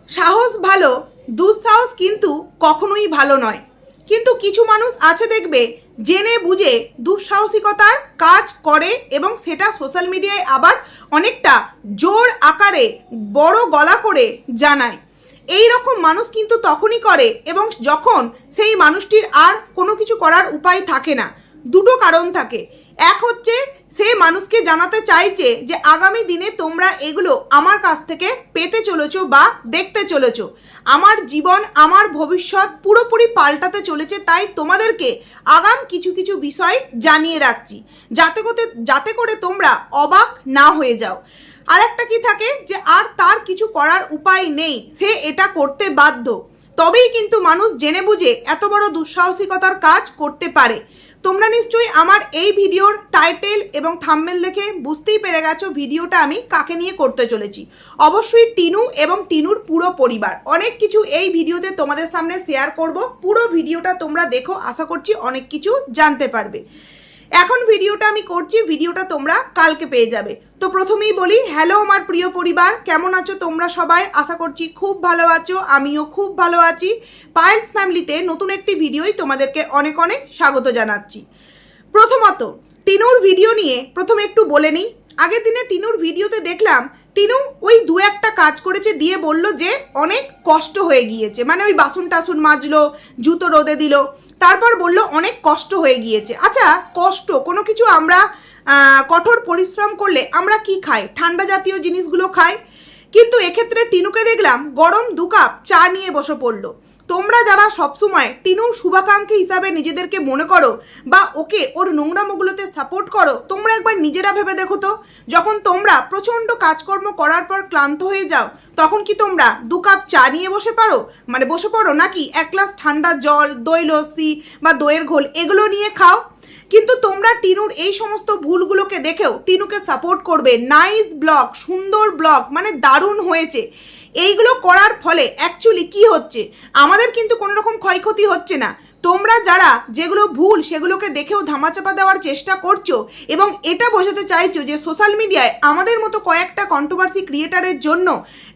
সাহস ভালো, দুঃসাহস কিন্তু কখনোই ভালো নয়। কিন্তু কিছু মানুষ আছে দেখবে জেনে বুঝে দুঃসাহসিকতার কাজ করে এবং সেটা সোশ্যাল মিডিয়ায় আবার অনেকটা জোর আকারে বড় গলা করে জানায়। এই রকম মানুষ কিন্তু তখনই করে এবং যখন সেই মানুষটির আর কোনো কিছু করার উপায় থাকে না। দুটো কারণ থাকে। এক হচ্ছে সে মানুষকে জানাতে চাইছে যে আগামী দিনে তোমরা এগুলো আমার কাছ থেকে পেতে চলেছো বা দেখতে চলেছো, আমার জীবন আমার ভবিষ্যৎ পুরোপুরি পাল্টাতে চলেছে, তাই তোমাদেরকে আগাম কিছু কিছু বিষয় জানিয়ে রাখছি যাতে করে তোমরা অবাক না হয়ে যাও। আর একটা কি থাকে যে আর তার কিছু করার উপায় নেই, সে এটা করতে বাধ্য, তবেই কিন্তু মানুষ জেনে বুঝে এত বড় দুঃসাহসিকতার কাজ করতে পারে। তোমরা নিশ্চয়ই আমার এই ভিডিওর টাইটেল এবং থাম্বনেল দেখে বুঝতেই পেরে গেছো ভিডিওটা আমি কাকে নিয়ে করতে চলেছি। অবশ্যই টিনু এবং টিনুর পুরো পরিবার। অনেক কিছু এই ভিডিওতে তোমাদের সামনে শেয়ার করব, পুরো ভিডিওটা তোমরা দেখো, আশা করছি অনেক কিছু জানতে পারবে। এখন ভিডিওটা আমি করছি, ভিডিওটা তোমরা কালকে পেয়ে যাবে। তো প্রথমেই বলি, হ্যালো আমার প্রিয় পরিবার, কেমন আছো তোমরা সবাই? আশা করছি খুব ভালো আছো, আমিও খুব ভালো আছি। পায়েলস ফ্যামিলিতে নতুন একটি ভিডিওই তোমাদেরকে অনেক অনেক স্বাগত জানাচ্ছি। প্রথমত টিনুর ভিডিও নিয়ে প্রথমে একটু বলে নিই। আগের দিনে টিনুর ভিডিওতে দেখলাম টিনু ওই দু একটা কাজ করেছে, দিয়ে বলল যে অনেক কষ্ট হয়ে গিয়েছে, মানে ওই বাসন টাসন মাজলো, জুতো রোদে দিল, তারপর বলল অনেক কষ্ট হয়ে গিয়েছে। আচ্ছা, কষ্ট কোনো কিছু আমরা কঠোর পরিশ্রম করলে আমরা কি খাই? ঠান্ডা জাতীয় জিনিসগুলো খাই। কিন্তু এক্ষেত্রে টিনুকে দেখলাম গরম 2 কাপ চা নিয়ে বসে পড়লো। তোমরা যারা সবসময় টিনুর শুভাকাঙ্ক্ষী হিসাবে নিজেদেরকে মনে করো বা ওকে ওর নোংরামোগুলোতে সাপোর্ট করো, তোমরা একবার নিজেরা ভেবে দেখো তো, যখন তোমরা প্রচণ্ড কাজকর্ম করার পর ক্লান্ত হয়ে যাও, তখন কি তোমরা 2 কাপ চা নিয়ে বসে পড়ো নাকি 1 গ্লাস ঠান্ডা জল, দই লস্যি বা দইয়ের ঘোল এগুলো নিয়ে খাও? কিন্তু তোমরা টিনুর এই সমস্ত ভুলগুলোকে দেখেও টিনুকে সাপোর্ট করবে। নাইস ব্লগ, সুন্দর ব্লগ, মানে দারুণ হয়েছে। এইগুলো করার ফলে অ্যাকচুয়ালি কি হচ্ছে? আমাদের কিন্তু কোনো রকম ক্ষয়ক্ষতি হচ্ছে না। তোমরা যারা যেগুলো ভুল সেগুলোকে দেখেও ধামাচাপা দেওয়ার চেষ্টা করছো এবং এটা বোঝাতে চাইছো যে সোশ্যাল মিডিয়ায় আমাদের মতো কয়েকটা কন্ট্রোভার্সি ক্রিয়েটারের জন্য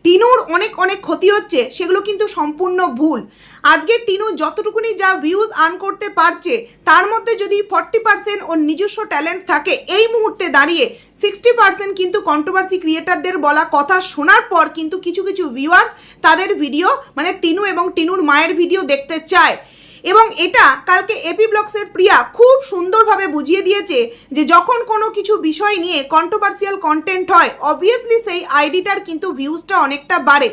টিনুর অনেক অনেক ক্ষতি হচ্ছে, সেগুলো কিন্তু সম্পূর্ণ ভুল। আজকে টিনু যতটুকুনি যা ভিউজ আর্ন করতে পারছে, তার মধ্যে যদি 40% ওর নিজস্ব ট্যালেন্ট থাকে, এই মুহূর্তে দাঁড়িয়ে 60% কিন্তু কন্ট্রোভার্সি ক্রিয়েটারদের বলা কথা শোনার পর কিন্তু কিছু কিছু ভিউয়ার তাদের ভিডিও, মানে টিনু এবং টিনুর মায়ের ভিডিও দেখতে চায়। এবং এটা কালকে এপি ব্লগসের প্রিয়া খুব সুন্দরভাবে বুঝিয়ে দিয়েছে যে যখন কোনো কিছু বিষয় নিয়ে কন্ট্রোভার্সিয়াল কন্টেন্ট হয়, অবভিয়াসলি সেই আইডিটার কিন্তু ভিউজটা অনেকটা বাড়ে।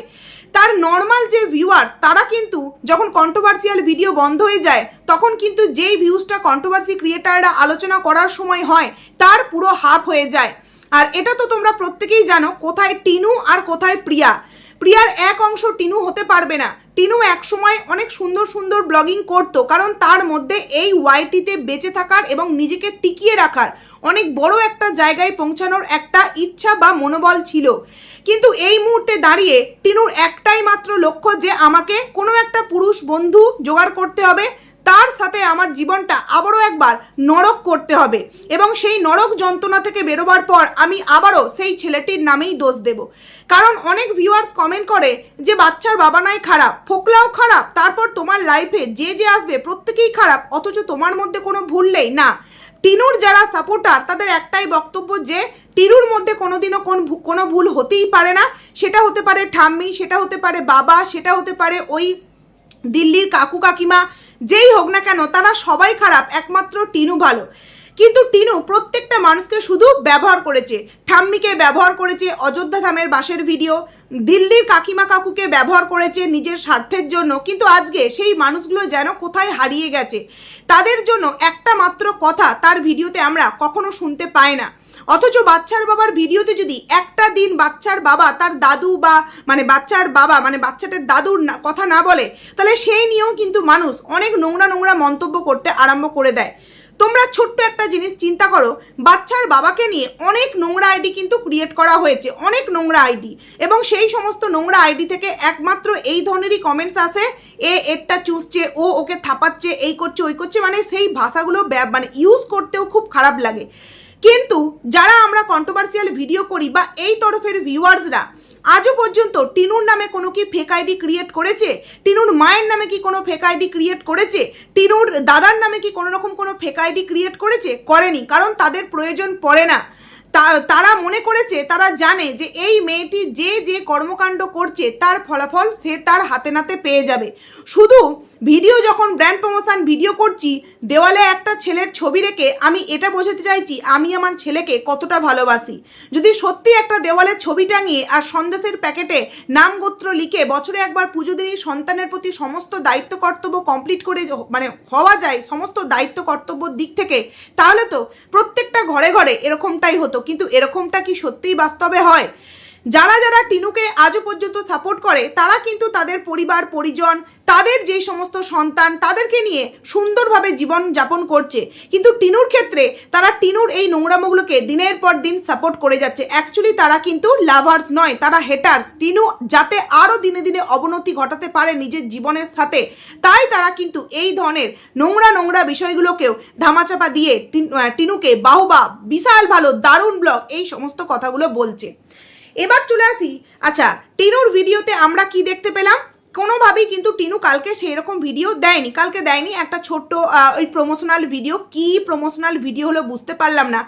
তার নর্মাল যে ভিউয়ার তারা কিন্তু যখন কন্ট্রোভার্সিয়াল ভিডিও বন্ধ হয়ে যায়, তখন কিন্তু যেই ভিউজটা কন্ট্রোভার্সি ক্রিয়েটাররা আলোচনা করার সময় হয় তার পুরো হাফ হয়ে যায়। আর এটা তো তোমরা প্রত্যেকেই জানো কোথায় টিনু আর কোথায় প্রিয়া। প্রিয়ার এক অংশ টিনু হতে পারবে না। টিনু এক সময় অনেক সুন্দর সুন্দর ব্লগিং করতো, কারণ তার মধ্যে এই ওয়াইটিতে বেঁচে থাকার এবং নিজেকে টিকিয়ে রাখার অনেক বড় একটা জায়গায় পৌঁছানোর একটা ইচ্ছা বা মনোবল ছিল। কিন্তু এই মুহূর্তে দাঁড়িয়ে টিনুর একটাই মাত্র লক্ষ্য যে আমাকে কোনো একটা পুরুষ বন্ধু জোগাড় করতে হবে, তার সাথে আমার জীবনটা আবারও একবার নরক করতে হবে এবং সেই নরক যন্ত্রণা থেকে বেরোবার পর আমি আবারও সেই ছেলেটির নামেই দোষ দেব। কারণ অনেক ভিউয়ার্স কমেন্ট করে যে বাচ্চার বাবা নাই খারাপ, ফোকলাও খারাপ, তারপর তোমার লাইফে যে যে আসবে প্রত্যেকেই খারাপ, অথচ তোমার মধ্যে কোনো ভুল নেই। না, টিনুর যারা সাপোর্টার তাদের একটাই বক্তব্য যে টিনুর মধ্যে কোনোদিনও কোনো ভুল হতেই পারে না। সেটা হতে পারে ঠাম্মি, সেটা হতে পারে বাবা, সেটা হতে পারে ওই দিল্লির কাকু কাকিমা, যেই হোক না কেন তারা সবাই খারাপ, একমাত্র টিনু ভালো। কিন্তু টিনু প্রত্যেকটা মানুষকে শুধু ব্যবহার করেছে। ঠাম্মিকে ব্যবহার করেছে অযোধ্যা ধামের বাসের ভিডিও, দিল্লির কাকিমা কাকুকে ব্যবহার করেছে নিজের স্বার্থের জন্য। কিন্তু আজকে সেই মানুষগুলো যেন কোথায় হারিয়ে গেছে। তাদের জন্য একটা মাত্র কথা তার ভিডিওতে আমরা কখনো শুনতে পাই না। অথচ বাচ্চার বাবার ভিডিওতে যদি একটা দিন বাচ্চার বাবা তার দাদু বা বাচ্চার বাবা বাচ্চাটার দাদুর কথা না বলে, তাহলে সেই নিয়েও কিন্তু মানুষ অনেক নোংরা নোংরা মন্তব্য করতে আরম্ভ করে দেয়। তোমরা ছোট্ট একটা জিনিস চিন্তা করো, বাচ্চার বাবাকে নিয়ে অনেক নোংরা আইডি কিন্তু ক্রিয়েট করা হয়েছে, অনেক নোংরা আইডি, এবং সেই সমস্ত নোংরা আইডি থেকে একমাত্র এই ধরনেরই কমেন্টস আসে, এরটা চুষছে, ও ওকে থাপাচ্ছে, এই করছে ওই করছে, মানে সেই ভাষাগুলো ইউজ করতেও খুব খারাপ লাগে। কিন্তু যারা আমরা কন্ট্রোভার্সিয়াল ভিডিও করি বা এই তরফের ভিউয়ার্সরা, আজও পর্যন্ত টিনুর নামে কোনো কি ফেক আইডি ক্রিয়েট করেছে? টিনুর মায়ের নামে কি কোনো ফেক আইডি ক্রিয়েট করেছে? টিনুর দাদার নামে কি কোনো রকম কোনো ফেক আইডি ক্রিয়েট করেছে? করেনি, কারণ তাদের প্রয়োজন পড়ে না। তারা মনে করেছে, তারা জানে যে এই মেয়েটি যে যে কর্মকাণ্ড করছে তার ফলাফল সে তার হাতে নাতে পেয়ে যাবে। শুধু ভিডিও যখন ব্র্যান্ড প্রমোশন ভিডিও করছি, দেওয়ালে একটা ছেলের ছবি রেখে আমি এটা বোঝাতে চাইছি আমি আমার ছেলেকে কতটা ভালোবাসি। যদি সত্যি একটা দেওয়ালে ছবি টাঙিয়ে আর সন্দেশের প্যাকেটে নাম গোত্র লিখে বছরে একবার পুজো দিয়ে সন্তানের প্রতি সমস্ত দায়িত্ব কর্তব্য কমপ্লিট করে মানে হওয়া যায় সমস্ত দায়িত্ব কর্তব্যর দিক থেকে, তাহলে তো প্রত্যেকটা ঘরে ঘরে এরকমটাই হতো। কিন্তু এরকমটা কি সত্যিই বাস্তবে হয়? যারা যারা টিনুকে আজও পর্যন্ত সাপোর্ট করে তারা কিন্তু তাদের পরিবার পরিজন, তাদের যেই সমস্ত সন্তান তাদেরকে নিয়ে সুন্দরভাবে জীবন যাপন করছে। কিন্তু টিনুর ক্ষেত্রে তারা টিনুর এই নোংরামোগুলোকে দিনের পর দিন সাপোর্ট করে যাচ্ছে। অ্যাকচুয়ালি তারা কিন্তু লাভার্স নয়, তারা হেটার্স। টিনু যাতে আরও দিনে দিনে অবনতি ঘটাতে পারে নিজের জীবনের সাথে, তাই তারা কিন্তু এই ধরনের নোংরা নোংরা বিষয়গুলোকেও ধামাচাপা দিয়ে টিনুকে বাহুবা, বিশাল ভালো, দারুণ ব্লগ, এই সমস্ত কথাগুলো বলছে। এবার চলে আসি, আচ্ছা টিনুর ভিডিওতে আমরা কি দেখতে পেলাম? কোনোভাবেই কিন্তু টিনু কালকে সেই রকম ভিডিও দেয়নি, কালকে দেয়নি। একটা ছোট্ট ওই প্রমোশনাল ভিডিও, কি প্রমোশনাল ভিডিও হলো বুঝতে পারলাম না।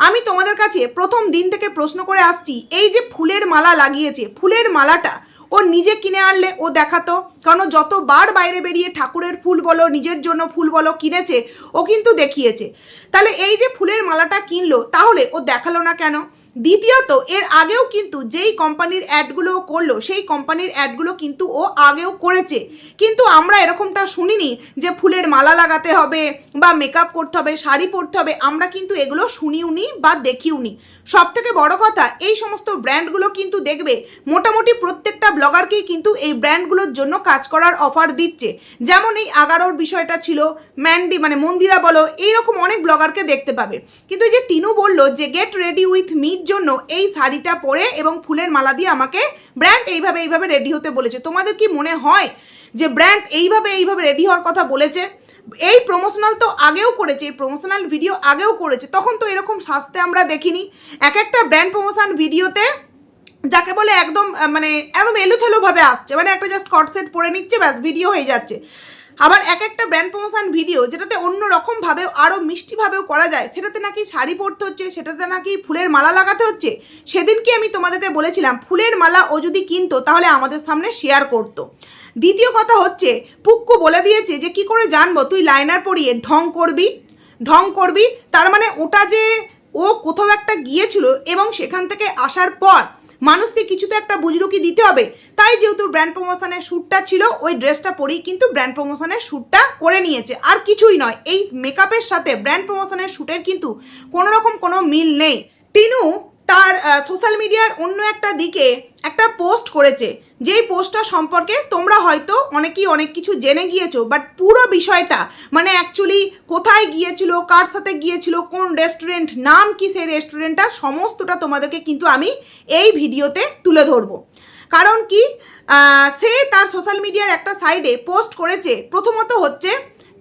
আমি তোমাদের কাছে প্রথম দিন থেকে প্রশ্ন করে আসছি, এই যে ফুলের মালা লাগিয়েছে, ফুলের মালাটা ও নিজে কিনে আনলে ও দেখাতো, কারণ যতবার বাইরে বেরিয়ে ঠাকুরের ফুল বলো নিজের জন্য ফুল বলো কিনেছে ও কিন্তু দেখিয়েছে। তাহলে এই যে ফুলের মালাটা কিনলো তাহলে ও দেখালো না কেন? দ্বিতীয়ত এর আগেও কিন্তু যেই কোম্পানির অ্যাডগুলো ও করলো সেই কোম্পানির অ্যাডগুলো কিন্তু ও আগেও করেছে, কিন্তু আমরা এরকমটা শুনিনি যে ফুলের মালা লাগাতে হবে বা মেকআপ করতে হবে, শাড়ি পরতে হবে, আমরা কিন্তু এগুলো শুনিওনি বা দেখিওনি। সব থেকে বড় কথা, এই সমস্ত ব্র্যান্ডগুলো কিন্তু দেখবে মোটামুটি প্রত্যেকটা ব্লগারকেই কিন্তু এই ব্র্যান্ডগুলোর জন্য কাজ করার অফার দিচ্ছে। যেমন এই 11 বিষয়টা ছিল, ম্যান্ডি মানে মন্দিরা বলো, এইরকম অনেক ব্লগারকে দেখতে পাবে। কিন্তু এই যে টিনু বললো যে গেট রেডি উইথ মির জন্য এই শাড়িটা পরে এবং ফুলের মালা দিয়ে আমাকে ব্র্যান্ড এইভাবে রেডি হতে বলেছে, তোমাদের কি মনে হয় যে ব্র্যান্ড এইভাবে রেডি হওয়ার কথা বলেছে? এই প্রমোশনাল তো আগেও করেছে, এই প্রমোশনাল ভিডিও আগেও করেছে, তখন তো এরকম সাজতে আমরা দেখিনি। এক একটা ব্র্যান্ড প্রমোশন ভিডিওতে যাকে বলে একদম মানে একদম এলোথেলোভাবে আসছে, মানে একটা জাস্ট কট সেট পরে নিচ্ছে, ব্যাস ভিডিও হয়ে যাচ্ছে। আবার এক একটা ব্র্যান্ড প্রমোশন ভিডিও যেটাতে অন্য রকমভাবেও আরও মিষ্টিভাবেও করা যায়, সেটাতে নাকি শাড়ি পরতে হচ্ছে, সেটাতে নাকি ফুলের মালা লাগাতে হচ্ছে। সেদিনকে আমি তোমাদেরকে বলেছিলাম ফুলের মালা ও যদি কিনতো তাহলে আমাদের সামনে শেয়ার করতো। দ্বিতীয় কথা হচ্ছে, পুক্কু বলে দিয়েছে যে কি করে জানবো তুই লাইনার পরিয়ে ঢং করবি, তার মানে ওটা যে ও কোথাও একটা গিয়েছিল এবং সেখান থেকে আসার পর মানুষকে কিছু তো একটা বুজরুকি দিতে হবে, তাই যেহেতু ব্র্যান্ড প্রমোশনের শ্যুটটা ছিল ওই ড্রেসটা পরেই কিন্তু ব্র্যান্ড প্রমোশনের শ্যুটটা করে নিয়েছে, আর কিছুই নয়। এই মেকআপের সাথে ব্র্যান্ড প্রমোশনের শ্যুটের কিন্তু কোনো রকম কোনো মিল নেই। টিনু তার সোশ্যাল মিডিয়ার অন্য একটা দিকে একটা পোস্ট করেছে, যেই পোস্টটা সম্পর্কে তোমরা হয়তো অনেকেই অনেক কিছু জেনে গিয়েছো, বাট পুরো বিষয়টা মানে অ্যাকচুয়ালি কোথায় গিয়েছিল, কার সাথে গিয়েছিল, কোন রেস্টুরেন্ট, নাম কি সেই রেস্টুরেন্টটা, সমস্তটা তোমাদেরকে কিন্তু আমি এই ভিডিওতে তুলে ধরবো। কারণ কি সে তার সোশ্যাল মিডিয়ার একটা সাইডে পোস্ট করেছে, প্রথমত হচ্ছে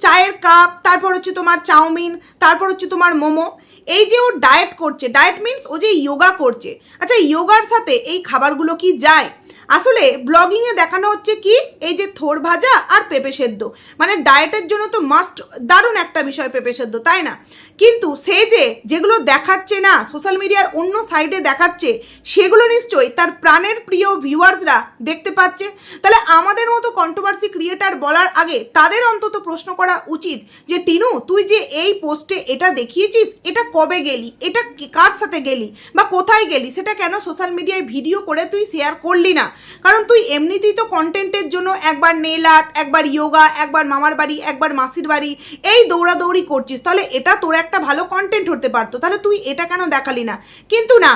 চায়ের কাপ, তারপর হচ্ছে তোমার চাউমিন, তারপর হচ্ছে তোমার মোমো। এই যে ও ডায়েট করছে, ডায়েট মিনস ও যে যোগা করছে, আচ্ছা যোগার সাথে এই খাবারগুলো কি যায়? আসলে ব্লগিংয়ে দেখানো হচ্ছে কি এই যে থোড় ভাজা আর পেঁপে সেদ্ধ, মানে ডায়েটের জন্য তো মাস্ট, দারুণ একটা বিষয় পেঁপে সেদ্ধ, তাই না? কিন্তু সে যেগুলো দেখাচ্ছে না সোশ্যাল মিডিয়ার অন্য সাইডে দেখাচ্ছে, সেগুলো নিশ্চয়ই তার প্রাণের প্রিয় ভিউয়ার্সরা দেখতে পাচ্ছে। তাহলে আমাদের মতো কন্ট্রোভার্সি ক্রিয়েটার বলার আগে তাদের অন্তত প্রশ্ন করা উচিত যে টিনু তুই যে এই পোস্টে এটা দেখিয়েছিস, এটা কবে গেলি, এটা কার সাথে গেলি বা কোথায় গেলি, সেটা কেন সোশ্যাল মিডিয়ায় ভিডিও করে তুই শেয়ার করলি না? কারণ তুই এমনিতেই তো কন্টেন্টের জন্য একবার নেল আর্ট, একবার যোগা, একবার মামার বাড়ি, একবার মাসির বাড়ি, এই দৌড়াদৌড়ি করছিস, তাহলে এটা তোর একটা ভালো কন্টেন্ট হতে পারতো, তাহলে তুই এটা কেন দেখালি না? কিন্তু না,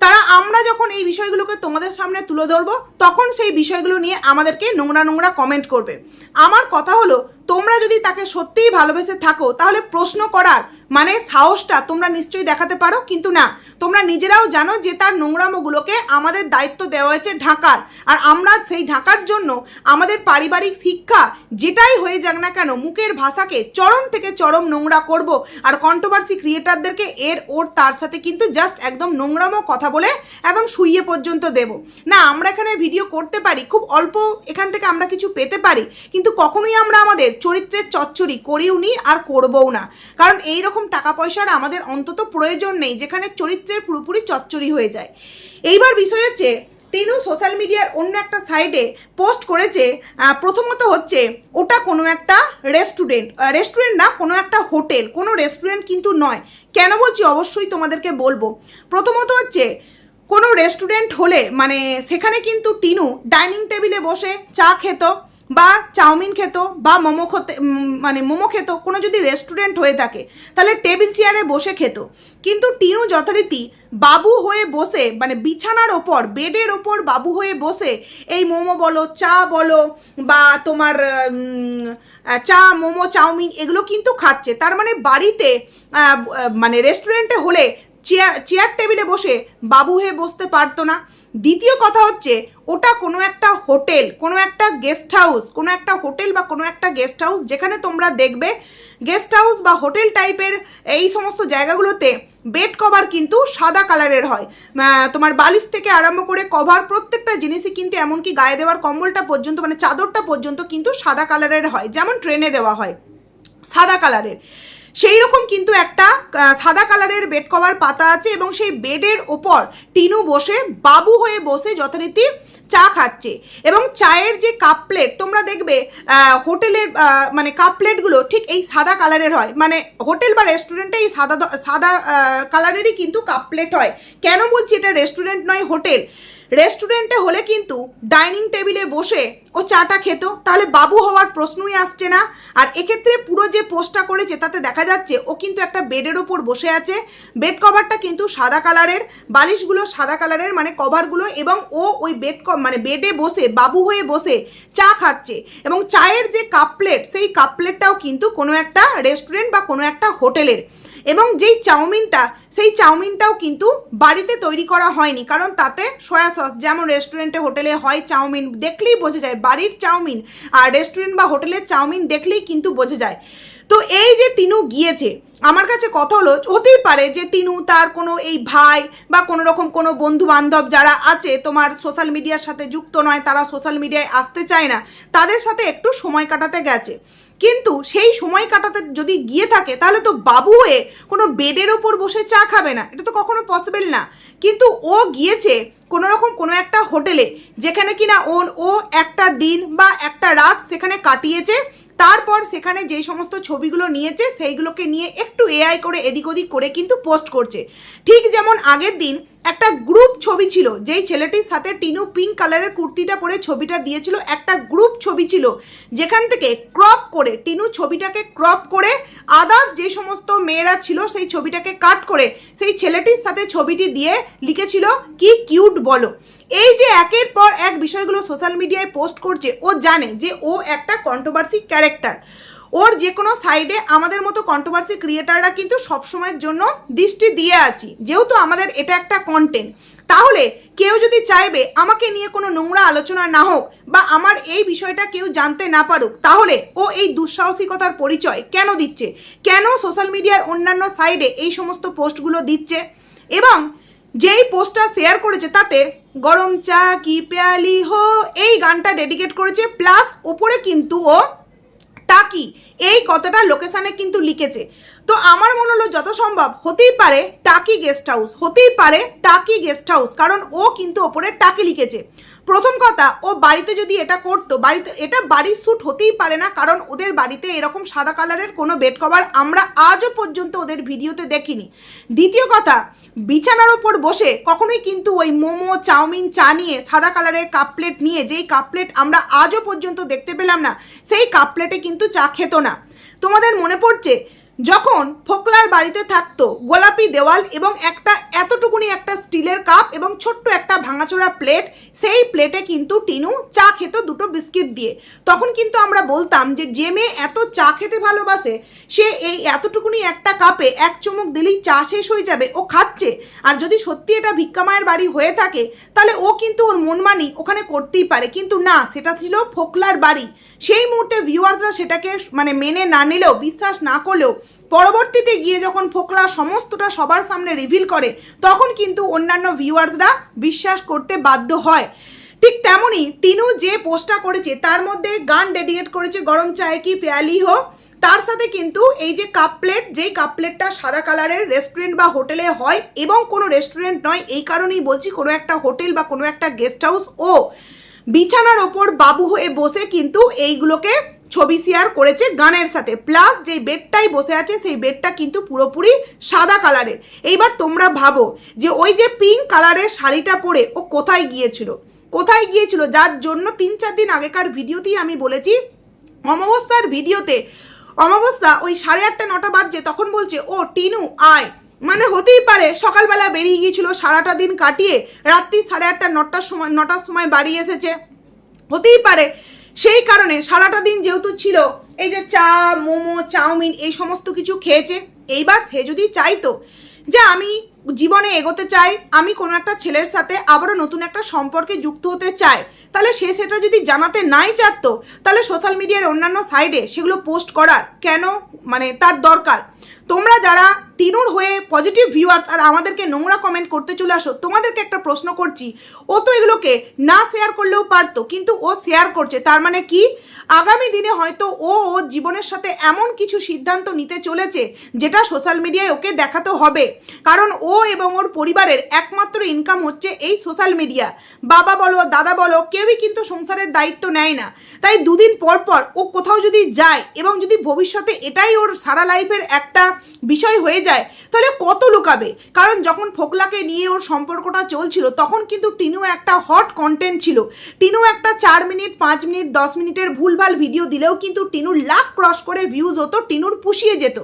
তারা আমরা যখন এই বিষয়গুলোকে তোমাদের সামনে তুলে ধরবো তখন সেই বিষয়গুলো নিয়ে আমাদেরকে নোংরা নোংরা কমেন্ট করবে। আমার কথা হলো তোমরা যদি তাকে সত্যিই ভালোবেসে থাকো তাহলে প্রশ্ন করার মানে সাহসটা তোমরা নিশ্চয়ই দেখাতে পারো, কিন্তু না, তোমরা নিজেরাও জানো যে তার নোংরামোগুলোকে আমাদের দায়িত্ব দেওয়া হয়েছে ঢাকার, আর আমরা সেই ঢাকার জন্য আমাদের পারিবারিক শিক্ষা যেটাই হয়ে যাক না কেন মুখের ভাষাকে চরম থেকে চরম নোংরা করব, আর কন্ট্রোভার্সি ক্রিয়েটারদেরকে ওর তার সাথে কিন্তু জাস্ট একদম নোংরামো কথা বলে একদম শুইয়ে পর্যন্ত দেব না। আমরা এখানে ভিডিও করতে পারি, খুব অল্প এখান থেকে আমরা কিছু পেতে পারি, কিন্তু কখনোই আমরা আমাদের চরিত্রের চচ্চড়ি করিও নি আর করবও না, কারণ এইরকম টাকা পয়সার আমাদের অন্তত প্রয়োজন নেই যেখানে চরিত্রের পুরোপুরি চচ্চড়ি হয়ে যায়। এইবার বিষয় হচ্ছে টিনু সোশ্যাল মিডিয়ার অন্য একটা সাইডে পোস্ট করেছে। প্রথমত হচ্ছে ওটা কোনো একটা রেস্টুরেন্ট না, কোনো একটা হোটেল, কোনো রেস্টুরেন্ট কিন্তু নয়। কেন বলছি অবশ্যই তোমাদেরকে বলবো। প্রথমত হচ্ছে কোনো রেস্টুরেন্ট হলে মানে সেখানে কিন্তু টিনু ডাইনিং টেবিলে বসে চা খেত বা চাউমিন খেত বা মোমো খেত, কোনো যদি রেস্টুরেন্ট হয়ে থাকে তাহলে টেবিল চেয়ারে বসে খেত। কিন্তু টিনু যথারীতি বাবু হয়ে বসে মানে বিছানার ওপর বেডের ওপর বাবু হয়ে বসে এই মোমো বলো চা বলো বা তোমার চা মোমো চাউমিন এগুলো কিন্তু খাচ্ছে। তার মানে বাড়িতে মানে রেস্টুরেন্টে হলে চেয়ার টেবিলে বসে বাবু হয়ে বসতে পারতো না। দ্বিতীয় কথা হচ্ছে ওটা কোনো একটা হোটেল, কোনো একটা গেস্ট হাউস, কোনো একটা হোটেল বা কোনো একটা গেস্ট হাউস, যেখানে তোমরা দেখবে গেস্ট হাউস বা হোটেল টাইপের এই সমস্ত জায়গাগুলোতে বেড কভার কিন্তু সাদা কালারের হয়। তোমার বালিশ থেকে আরম্ভ করে কভার প্রত্যেকটা জিনিসই কিন্তু এমনকি গায়ে দেওয়ার কম্বলটা পর্যন্ত মানে চাদরটা পর্যন্ত কিন্তু সাদা কালারের হয়, যেমন ট্রেনে দেওয়া হয় সাদা কালারের। সেই রকম কিন্তু একটা সাদা কালারের বেড কভার পাতা আছে এবং সেই বেডের ওপর টিনু বসে বাবু হয়ে বসে যথারীতি চা খাচ্ছে। এবং চায়ের যে কাপ প্লেট তোমরা দেখবে হোটেলের মানে কাপ প্লেটগুলো ঠিক এই সাদা কালারের হয়, মানে হোটেল বা রেস্টুরেন্টে এই সাদা কালারেরই কিন্তু কাপ প্লেট হয়। কেন বলছি এটা রেস্টুরেন্ট নয় হোটেল? রেস্টুরেন্টে হলে কিন্তু ডাইনিং টেবিলে বসে ও চাটা খেত, তাহলে বাবু হওয়ার প্রশ্নই আসছে না। আর এক্ষেত্রে পুরো যে পোস্টটা করেছে তাতে দেখা যাচ্ছে ও কিন্তু একটা বেডের ওপর বসে আছে, বেড কভারটা কিন্তু সাদা কালারের, বালিশগুলো সাদা কালারের মানে কভারগুলো, এবং ও ওই বেডে বসে বাবু হয়ে বসে চা খাচ্ছে। এবং চায়ের যে কাপ প্লেট সেই কাপ প্লেটটাও কিন্তু কোনো একটা রেস্টুরেন্ট বা কোনো একটা হোটেলের। এবং যেই চাউমিনটা সেই চাউমিনটাও কিন্তু বাড়িতে তৈরি করা হয়নি, কারণ তাতে সয়া সস যেমন রেস্টুরেন্টে হোটেলে হয় চাউমিন দেখলেই বোঝা যায় বাড়ির চাউমিন, আর রেস্টুরেন্ট বা হোটেলের চাউমিন দেখলেই কিন্তু বোঝা যায়। তো এই যে টিনু গিয়েছে, আমার কাছে কথা হলো হতেই পারে যে টিনু তার কোনো এই ভাই বা কোনো রকম কোনো বন্ধু বান্ধব যারা আছে তোমার সোশ্যাল মিডিয়ার সাথে যুক্ত নয়, তারা সোশ্যাল মিডিয়ায় আসতে চায় না, তাদের সাথে একটু সময় কাটাতে গেছে। কিন্তু সেই সময় কাটাতে যদি গিয়ে থাকে তাহলে তো বাবু হয়ে কোনো বেডের ওপর বসে চা খাবে না, এটা তো কখনো পসিবল না। কিন্তু ও গিয়েছে কোনো রকম কোনো একটা হোটেলে যেখানে কিনা ও একটা দিন বা একটা রাত সেখানে কাটিয়েছে, তারপর সেখানে যেই সমস্ত ছবিগুলো নিয়েছে সেইগুলোকে নিয়ে একটু এআই করে এদিক ওদিক করে কিন্তু পোস্ট করছে। ঠিক যেমন আগের দিন একটা গ্রুপ ছবি ছিল, যেই ছেলেটির সাথে টিনু পিঙ্ক কালারের কুর্তিটা পরে ছবিটা দিয়েছিল, একটা গ্রুপ ছবি ছিল যেখান থেকে ক্রপ করে টিনু ছবিটাকে ক্রপ করে আদার্স যে সমস্ত মেয়েরা ছিল সেই ছবিটাকে কাট করে সেই ছেলেটির সাথে ছবিটি দিয়ে লিখেছিল কি কিউট বলো। এই যে একের পর এক বিষয়গুলো সোশ্যাল মিডিয়ায় পোস্ট করছে, ও জানে যে ও একটা কন্ট্রোভার্সি ক্যারেক্টার। ওর যে কোনো সাইডে আমাদের মতো কন্ট্রোভার্সি ক্রিয়েটাররা কিন্তু সবসময়ের জন্য দৃষ্টি দিয়ে আছি, যেহেতু আমাদের এটা একটা কন্টেন্ট। তাহলে কেউ যদি চাইবে আমাকে নিয়ে কোনো নোংরা আলোচনা না হোক বা আমার এই বিষয়টা কেউ জানতে না পারুক, তাহলে ও এই দুঃসাহসিকতার পরিচয় কেন দিচ্ছে, কেন সোশ্যাল মিডিয়ার অন্যান্য সাইডে এই সমস্ত পোস্টগুলো দিচ্ছে? এবং যেই পোস্টটা শেয়ার করেছে তাতে গরম চা কি পেয়ালি হো এই গানটা ডেডিকেট করেছে, প্লাস ওপরে কিন্তু ও টাকি এই কথাটা লোকেশানে কিন্তু লিখেছে। তো আমার মনে হলো যত সম্ভব হতেই পারে টাকি গেস্ট হাউস, হতেই পারে টাকি গেস্ট হাউস, কারণ ও কিন্তু ওপরে টাকি লিখেছে। প্রথম কথা, ও বাড়িতে যদি এটা করতো, বাড়িতে এটা বাড়ির শ্যুট হতেই পারে না, কারণ ওদের বাড়িতে এরকম সাদা কালারের কোনো বেড কভার আমরা আজও পর্যন্ত ওদের ভিডিওতে দেখিনি। দ্বিতীয় কথা, বিছানার ওপর বসে কখনোই কিন্তু ওই মোমো চাউমিন চা নিয়ে সাদা কালারের কাপ প্লেট নিয়ে, যেই কাপ প্লেট আমরা আজও পর্যন্ত দেখতে পেলাম না, সেই কাপ প্লেটে কিন্তু চা খেত না। তোমাদের মনে পড়ছে যখন ফোকলার বাড়িতে থাকতো গোলাপি দেওয়াল এবং একটা এতটুকুনি একটা স্টিলের কাপ এবং ছোট্ট একটা ভাঙাচোরা প্লেট, সেই প্লেটে কিন্তু টিনু চা খেত দুটো বিস্কিট দিয়ে। তখন কিন্তু আমরা বলতাম যে মেয়ে এত চা খেতে ভালোবাসে, সে এই এতটুকুনি একটা কাপে এক চুমুক দিলেই চা শেষ হয়ে যাবে, ও খাচ্ছে। আর যদি সত্যি এটা ভিক্ষামায়ের বাড়ি হয়ে থাকে তাহলে ও কিন্তু ওর মনমানি ওখানে করতেই পারে, কিন্তু না, সেটা ছিল ফোকলার বাড়ি। সেই মুহূর্তে ভিউয়ার্সরা সেটাকে মানে মেনে না নিলেও, বিশ্বাস না করলেও, পরবর্তীতে গিয়ে যখন ফোকলা সমস্তটা সবার সামনে রিভিল করে তখন কিন্তু অন্যান্য ভিউয়ার্সরা বিশ্বাস করতে বাধ্য হয়। ঠিক তেমনই টিনু যে পোস্টটা করেছে তার মধ্যে গান ডেডিকেট করেছে গরম চায় কি প্যালি হো, তার সাথে কিন্তু এই যে কাপ প্লেট, যেই কাপ প্লেটটা সাদা কালারের রেস্টুরেন্ট বা হোটেলে হয়, এবং কোনো রেস্টুরেন্ট নয় এই কারণেই বলছি, কোনো একটা হোটেল বা কোনো একটা গেস্ট হাউস, ও বিছানার ওপর বাবু হয়ে বসে কিন্তু এইগুলোকে ছবি শেয়ার করেছে গানের সাথে। প্লাস যেই বেডটাই বসে আছে সেই বেডটা কিন্তু পুরোপুরি সাদা কালারের। এইবার তোমরা ভাবো যে ওই যে পিঙ্ক কালারের শাড়িটা পরে ও কোথায় গিয়েছিল, যার জন্য 3-4 দিন আগেকার ভিডিওতেই আমি বলেছি, অমাবস্যার ভিডিওতে অমাবস্যা ওই 8:30-9টা বাজছে, তখন বলছে ও টিনু আয়, মানে হতেই পারে সকালবেলা বেরিয়ে গিয়েছিল, সারাটা দিন কাটিয়ে রাত্রি 8:30-9টার সময় বাড়ি এসেছে, হতেই পারে। সেই কারণে সারাটা দিন যেহেতু ছিল, এই যে চা, মোমো, চাউমিন এই সমস্ত কিছু খেয়েছে। এইবার সে যদি চাইতো যে আমি জীবনে এগোতে চাই, আমি কোনো একটা ছেলের সাথে আবারও নতুন একটা সম্পর্কে যুক্ত হতে চাই, তাহলে সে সেটা যদি জানাতে নাই চাইতো, তাহলে সোশ্যাল মিডিয়ার অন্যান্য সাইডে সেগুলো পোস্ট করার কেন মানে তার দরকার? তোমরা যারা টিনুর হয়ে পজিটিভ ভিউয়ার্স আর আমাদেরকে নোংরা কমেন্ট করতে চলে আসো, তোমাদেরকে একটা প্রশ্ন করছি, ও তো এগুলোকে না শেয়ার করলেও পারতো, কিন্তু ও শেয়ার করছে, তার মানে কি আগামী দিনে হয়তো ও ওর জীবনের সাথে এমন কিছু সিদ্ধান্ত নিতে চলেছে যেটা সোশ্যাল মিডিয়ায় ওকে দেখাতে হবে। কারণ ও এবং ওর পরিবারের একমাত্র ইনকাম হচ্ছে এই সোশ্যাল মিডিয়া। বাবা বলো, দাদা বলো, কেউই কিন্তু সংসারের দায়িত্ব নেয় না। তাই দুদিন পর পর ও কোথাও যদি যায় এবং যদি ভবিষ্যতে এটাই ওর সারা লাইফের একটা বিষয় হয়ে যায়, তাহলে কত লুকাবে? কারণ যখন ফোকলাকে নিয়ে ওর সম্পর্কটা চলছিল তখন কিন্তু টিনু একটা হট কন্টেন্ট ছিল। টিনু একটা 4 মিনিট, 5 মিনিট, 10 মিনিটের ভুলভাল ভিডিও দিলেও কিন্তু টিনুর লাখ ক্রস করে ভিউজ হতো, টিনুর পুষিয়ে যেত।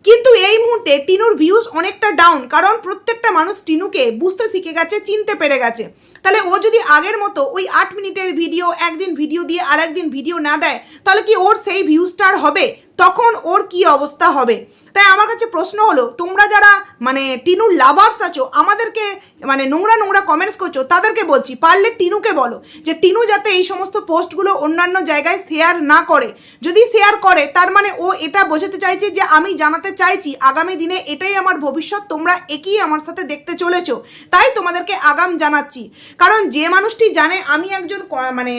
কিন্তু এই মুহূর্তে টিনুর ভিউজ অনেকটা ডাউন, কারণ প্রত্যেকটা মানুষ টিনুকে বুঝতে শিখে গেছে, চিনতে পেরে গেছে। তাহলে ও যদি আগের মতো ওই 8 মিনিটের ভিডিও একদিন ভিডিও দিয়ে আর একদিন ভিডিও না দেয়, তাহলে কি ওর সেই ভিউজটার হবে? তখন ওর কি অবস্থা হবে? তাই আমার কাছে প্রশ্ন হলো, তোমরা যারা মানে টিনুর লাভার্স আছো, আমাদেরকে মানে নোংরা কমেন্টস করছো, তাদেরকে বলছি পারলে টিনুকে বলো যে টিনু যাতে এই সমস্ত পোস্টগুলো অন্যান্য জায়গায় শেয়ার না করে। যদি শেয়ার করে তার মানে ও এটা বোঝাতে চাইছে যে আমি জানাতে চাইছি আগামী দিনে এটাই আমার ভবিষ্যৎ, তোমরা একই আমার সাথে দেখতে চলেছো, তাই তোমাদেরকে আগাম জানাচ্ছি। কারণ যে মানুষটি জানে আমি একজন মানে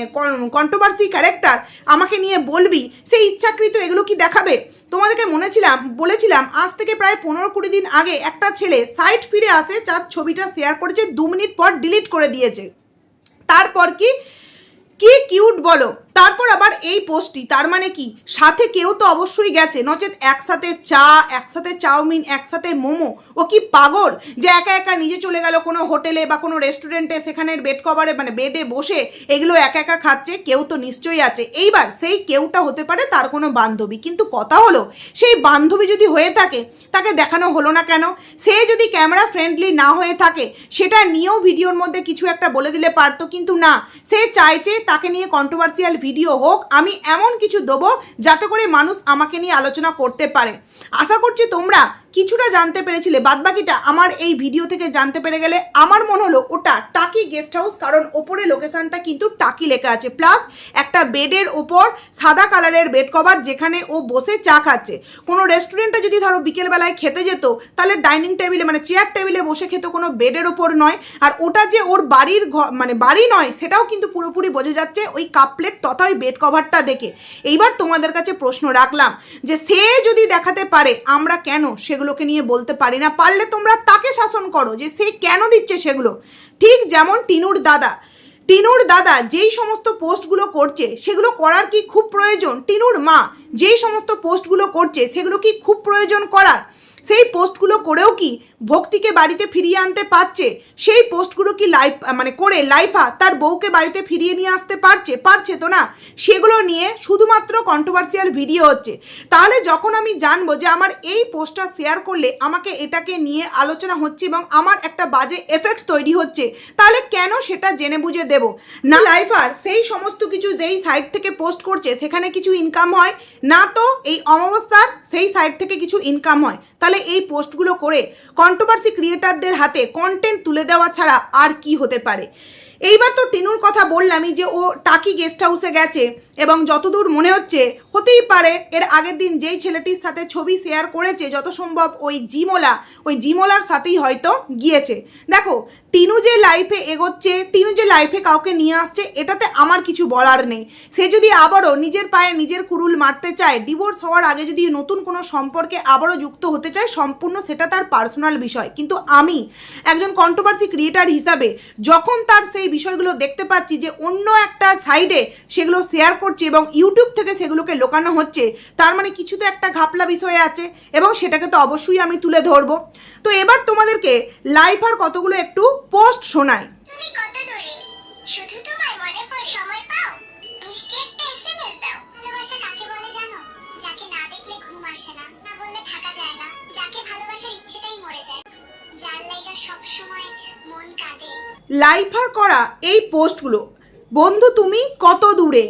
কন্ট্রোভার্সি ক্যারেক্টার, আমাকে নিয়ে বলবি, সেই ইচ্ছাকৃত এগুলো কি দেখাবে? তোমাদেরকে বলেছিলাম আজ থেকে প্রায় 15-20 দিন আগে একটা ছেলে সাইট ফিরে আসে, যার ছবিটা শেয়ার করেছে, 2 মিনিট পর ডিলিট করে দিয়েছে। তারপর কি কিউট বলো, তারপর আবার এই পোস্টটি, তার মানে কি সাথে কেউ তো অবশ্যই গেছে, নচেত একসাথে চা, একসাথে চাউমিন, একসাথে মোমো, ও কি পাগল যে একা একা নিজে চলে গেল কোনো হোটেলে বা কোনো রেস্টুরেন্টে, সেখানের বেড কভারে মানে বেডে বসে এগুলো একা একা খাচ্ছে? কেউ তো নিশ্চয়ই আছে। এইবার সেই কেউটা হতে পারে তার কোনো বান্ধবী, কিন্তু কথা হলো সেই বান্ধবী যদি হয়ে থাকে তাকে দেখানো হলো না কেন? সে যদি ক্যামেরা ফ্রেন্ডলি না হয়ে থাকে সেটা নিয়েও ভিডিওর মধ্যে কিছু একটা বলে দিলে পারতো, কিন্তু না, সে চাইছে তাকে নিয়ে কন্ট্রোভার্সিয়াল ভিডিও হোক, আমি এমন কিছু দেবো যাতে করে মানুষ আমাকে নিয়ে আলোচনা করতে পারে। আশা করছি তোমরা কিছুটা জানতে পেরেছিলে, বাদবাকিটা আমার এই ভিডিও থেকে জানতে পেরে গেলে। আমার মনে হলো ওটা টাকি গেস্ট হাউস, কারণ ওপরে লোকেশনটা কিন্তু টাকি লেখা আছে, প্লাস একটা বেডের ওপর সাদা কালারের বেড কভার যেখানে ও বসে চা খাচ্ছে। কোনো রেস্টুরেন্টে যদি ধরো বিকেলবেলায় খেতে যেত তাহলে ডাইনিং টেবিলে মানে চেয়ার টেবিলে বসে খেত, কোনো বেডের ওপর নয়। আর ওটা যে ওর বাড়ির মানে বাড়ি নয় সেটাও কিন্তু পুরোপুরি বোঝা যাচ্ছে ওই কাপ প্লেট তথা ওই বেড কভারটা দেখে। এইবার তোমাদের কাছে প্রশ্ন রাখলাম যে সে যদি দেখাতে পারে আমরা কেন সেগুলোকে নিয়ে বলতে পারি না? পারলে তোমরা তাকে শাসন করো যে সে কেন দিচ্ছে সেগুলো। ঠিক যেমন টিনুর দাদা যেই সমস্ত পোস্টগুলো করছে সেগুলো করার কি খুব প্রয়োজন? টিনুর মা যেই সমস্ত পোস্টগুলো করছে সেগুলো কি খুব প্রয়োজন করার? সেই পোস্টগুলো করেও কি ভক্তিকে বাড়িতে ফিরিয়ে আনতে পারছে, সেই পোস্টগুলো কি করে লাইফা তার বউকে বাড়িতে ফিরিয়ে নিয়ে আসতে পারছে তো না। সেগুলো নিয়ে শুধুমাত্র কন্ট্রোভার্সিয়াল ভিডিও হচ্ছে। তাহলে যখন আমি জানবো যে আমার এই পোস্টটা শেয়ার করলে আমাকে এটাকে নিয়ে আলোচনা হচ্ছে এবং আমার একটা বাজে এফেক্ট তৈরি হচ্ছে, তাহলে কেন সেটা জেনে বুঝে দেব না? লাইফার সেই সমস্ত কিছু যেই সাইট থেকে পোস্ট করছে সেখানে কিছু ইনকাম হয় না, তো এই অমাবস্যার সেই সাইট থেকে কিছু ইনকাম হয়, তাহলে এই পোস্টগুলো করে কন্ট্রোভার্সি ক্রিয়েটারদের হাতে কন্টেন্ট তুলে দেওয়া ছাড়া আর কি হতে পারে? এইবার তো টিনুর কথা বললামই যে ও টাকি গেস্ট হাউসে গেছে এবং যতদূর মনে হচ্ছে হতেই পারে এর আগের দিন যেই ছেলেটির সাথে ছবি শেয়ার করেছে যত সম্ভব ওই জিমোলার সাথেই হয়তো গিয়েছে। দেখো, টিনু যে লাইফে এগোচ্ছে, টিনু যে লাইফে কাউকে নিয়ে আসছে, এটাতে আমার কিছু বলার নেই। সে যদি আবারও নিজের পায়ে নিজের কুড়ুল মারতে চায়, ডিভোর্স হওয়ার আগে যদি নতুন কোনো সম্পর্কে আবারও যুক্ত হতে চায়, সম্পূর্ণ সেটা তার পার্সোনাল বিষয়। কিন্তু আমি একজন কন্ট্রোভার্সি ক্রিয়েটার হিসাবে যখন তার সেই বিষয়গুলো দেখতে পাচ্ছি যে অন্য একটা সাইডে সেগুলো শেয়ার করছে এবং ইউটিউব থেকে সেগুলোকে লোকানো হচ্ছে, তার মানে কিছু তো একটা ঘাপলা বিষয় আছে এবং সেটাকে তো অবশ্যই আমি তুলে ধরবো। তো এবার তোমাদেরকে লাইফার কতগুলো একটু পোস্ট শোনাই। তুমি কত দূরে, শুধু তোমার মনে পড়ে সময় পাও, মিষ্টি একটা এসএমএস দাও। ভালোবাসা কাকে বলে জানো? যাকে না দেখলে ঘুম আসে না, না বললে থাকা যায় না, যাকে ভালোবাসার ইচ্ছেটাই মরে যায়, যার লাইগা সব সময় মন কাঁদে। লাইফার করা এই পোস্টগুলো, বন্ধু তুমি কত দূরে,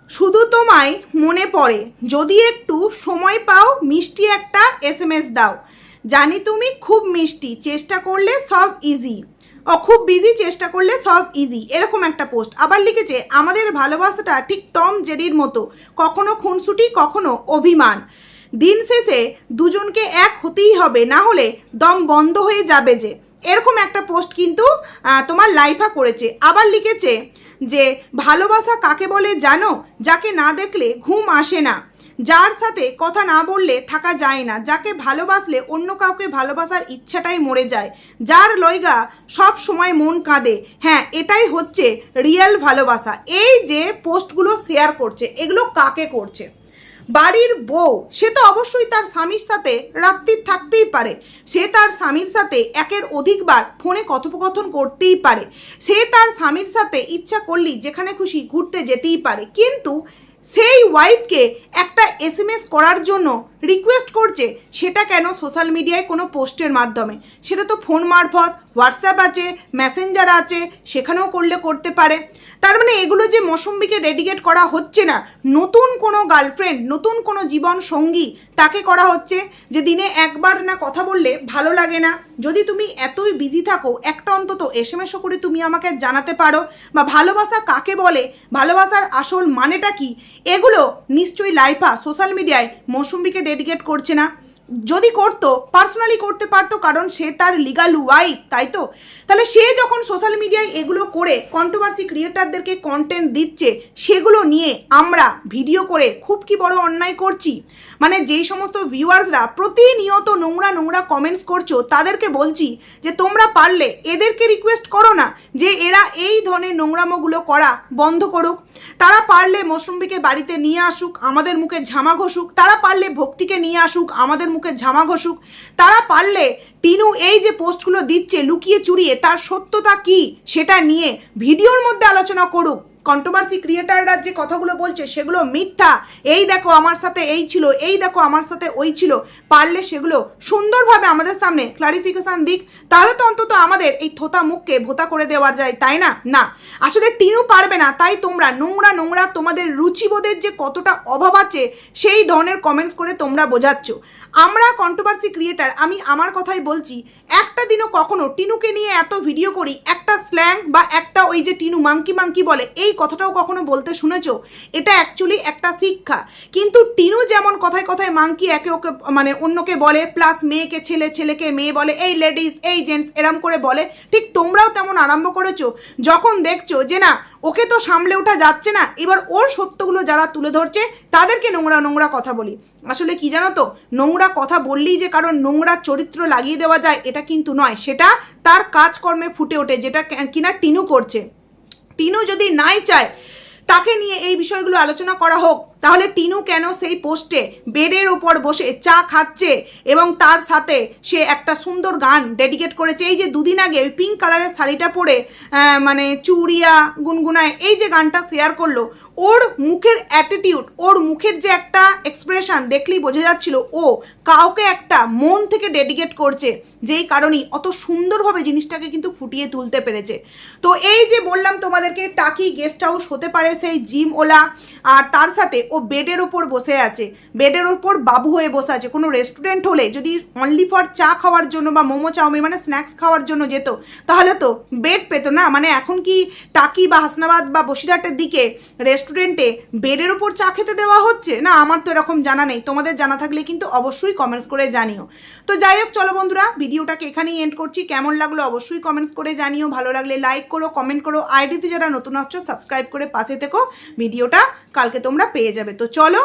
শুধু তোমায় মনে পড়ে, যদি একটু সময় পাও মিষ্টি একটা এসএমএস দাও, জানি তুমি খুব মিষ্টি, চেষ্টা করলে সব ইজি, খুব বিজি, চেষ্টা করলে সব ইজি, এরকম একটা পোস্ট। আবার লিখেছে আমাদের ভালোবাসাটা ঠিক টম জেরির মতো, কখনো খুনসুটি কখনো অভিমান, দিন শেষে দুজনকে এক হতেই হবে, না হলে দম বন্ধ হয়ে যাবে যে, এরকম একটা পোস্ট কিন্তু তোমার লাইফা করেছে। আবার লিখেছে যে ভালোবাসা কাকে বলে জানো? যাকে না দেখলে ঘুম আসে না, যার সাথে কথা না বললে থাকা যায় না, যাকে ভালোবাসলে অন্য কাউকে ভালোবাসার ইচ্ছাটাই মরে যায়, যার লইগা সব সময় মন কাঁদে, হ্যাঁ এটাই হচ্ছে রিয়েল ভালোবাসা। এই যে পোস্টগুলো শেয়ার করছে, এগুলো কাকে করছে? বাড়ির বউ, সে তো অবশ্যই তার স্বামীর সাথে রাত্রির থাকতেই পারে, সে তার স্বামীর সাথে একের অধিকবার ফোনে কথোপকথন করতেই পারে, সে তার স্বামীর সাথে ইচ্ছা করলেই যেখানে খুশি ঘুরতে যেতেই পারে, কিন্তু সেই ওয়াইফকে একটা এসএমএস করার জন্য রিকোয়েস্ট করছে, সেটা কেন সোশ্যাল মিডিয়ায় কোনো পোস্টের মাধ্যমে? সেটা তো ফোন মারফত, হোয়াটসঅ্যাপ আছে, মেসেঞ্জার আছে, সেখানেও করতে পারে। তার মানে এগুলো যে মৌসুম্বিকে ডেডিকেট করা হচ্ছে না, নতুন কোনো গার্লফ্রেন্ড, নতুন কোনো জীবন সঙ্গী তাকে করা হচ্ছে, যে দিনে একবার না কথা বললে ভালো লাগে না। যদি তুমি এতই বিজি থাকো, একটা অন্তত এসএমএসও করে তুমি আমাকে জানাতে পারো, বা ভালোবাসা কাকে বলে, ভালোবাসার আসল মানেটা কি, এগুলো নিশ্চয়ই লাইফা সোশ্যাল মিডিয়ায় মৌসুম্বিকে ডেডিকেট করছে না। যদি করতো পার্সোনালি করতে পারতো, কারণ সে তার লিগাল ওয়াইফ, তাই তো? তাহলে সে যখন সোশ্যাল মিডিয়ায় এগুলো করে কন্ট্রোভার্সি ক্রিয়েটারদেরকে কন্টেন্ট দিচ্ছে, সেগুলো নিয়ে আমরা ভিডিও করে খুব কি বড় অন্যায় করছি? মানে যেই সমস্ত ভিউয়ার্সরা প্রতিনিয়ত নোংরা নোংরা কমেন্টস করছো, তাদেরকে বলছি যে তোমরা পারলে এদেরকে রিকোয়েস্ট করো না যে এরা এই ধরনের নোংরামোগুলো করা বন্ধ করুক। তারা পারলে মৌসুম্বিকে বাড়িতে নিয়ে আসুক, আমাদের মুখে ঝামা ঘষুক, তারা পারলে ভক্তিকে নিয়ে আসুক, আমাদের মুখে ঝামা ঘষুক, তারা পারলে টিনু এই যে পোস্টগুলো দিচ্ছে লুকিয়ে চুরিয়ে, তার সত্যতা কি সেটা নিয়ে ভিডিওর মধ্যে আলোচনা করুক। কন্ট্রোভার্সি ক্রিয়েটাররা যে কথাগুলো বলছে সেগুলো মিথ্যা, এই দেখো আমার সাথে এই ছিল, এই দেখো আমার সাথে ওই ছিল, পারলে সেগুলো সুন্দরভাবে আমাদের সামনে ক্লারিফিকেশান দিক, তাহলে তো অন্তত আমাদের এই থোতা মুখকে ভোতা করে দেওয়া যায়, তাই না? না, আসলে টিনু পারবে না, তাই তোমরা নোংরা নোংরা তোমাদের রুচিবোধের যে কতটা অভাব আছে সেই ধরনের কমেন্টস করে তোমরা বোঝাচ্ছ। আমরা কন্ট্রোভার্সি ক্রিয়েটার, আমি আমার কথাই বলছি, একটা দিনও কখনো টিনুকে নিয়ে এত ভিডিও করি, একটা স্ল্যাং বা একটা ওই যে টিনু মাঙ্কি মাঙ্কি বলে, এই কথাটাও কখনো বলতে শুনেছো? এটা অ্যাকচুয়ালি একটা শিক্ষা। কিন্তু টিনু যেমন কথায় কথায় মাঙ্কি একে ওকে মানে অন্যকে বলে, প্লাস মেয়েকে ছেলে, ছেলেকে মেয়ে বলে, এই লেডিস, এই জেন্টস এরম করে বলে, ঠিক তোমরাও তেমন আরম্ভ করেছো। যখন দেখছো যে না ওকে তো সামলে ওঠা যাচ্ছে না, এবার ওর সত্যগুলো যারা তুলে ধরছে তাদেরকে নোংরা নোংরা কথা বলি। আসলে কি জানো তো, নোংরা কথা বললেই যে কারণ নোংরা চরিত্র লাগিয়ে দেওয়া যায় এটা কিন্তু নয়, সেটা তার কাজকর্মে ফুটে ওঠে, যেটা কিনা টিনু করছে। টিনু যদি নাই চায় তাকে নিয়ে এই বিষয়গুলো আলোচনা করা হোক। তাহলে টিনু কেন সেই পোস্টে বেডের ওপর বসে চা খাচ্ছে এবং তার সাথে সে একটা সুন্দর গান ডেডিকেট করেছে। এই যে দুদিন আগে ওই পিঙ্ক কালারের শাড়িটা পরে মানে চুড়িয়া গুনগুনায় এই যে গানটা শেয়ার করলো, ওর মুখের অ্যাটিটিউড, ওর মুখের যে একটা এক্সপ্রেশন দেখলেই বোঝা যাচ্ছিল ও কাউকে একটা মন থেকে ডেডিকেট করছে, যেই কারণেই অত সুন্দরভাবে জিনিসটাকে কিন্তু ফুটিয়ে তুলতে পেরেছে। তো এই যে বললাম তোমাদেরকে, টাকি গেস্ট হাউস হতে পারে সেই জিম ওলা, আর তার সাথে ও বেডের ওপর বসে আছে, বেডের ওপর বাবু হয়ে বসে আছে। কোনো রেস্টুরেন্ট হলে যদি অনলি ফর চা খাওয়ার জন্য বা মোমো চাউমিন মানে স্ন্যাক্স খাওয়ার জন্য যেত, তাহলে তো বেড পেত না। মানে এখন কি টাকি বা হাসনাবাদ বা বসিরহাটের দিকে রেস্টুরেন্টে বেডের ওপর চা খেতে দেওয়া হচ্ছে না? আমার তো এরকম জানা নেই, তোমাদের জানা থাকলে কিন্তু অবশ্যই কমেন্টস করে জানিও। তো যাই হোক, চলো বন্ধুরা, ভিডিওটাকে এখানেই এন্ড করছি। কেমন লাগলো অবশ্যই কমেন্টস করে জানিও, ভালো লাগলে লাইক করো, কমেন্ট করো, আইডিতে যারা নতুন আসছো সাবস্ক্রাইব করে পাশে থেকো, ভিডিওটা কালকে তোমরা পেয়ে যাবে। তো চলো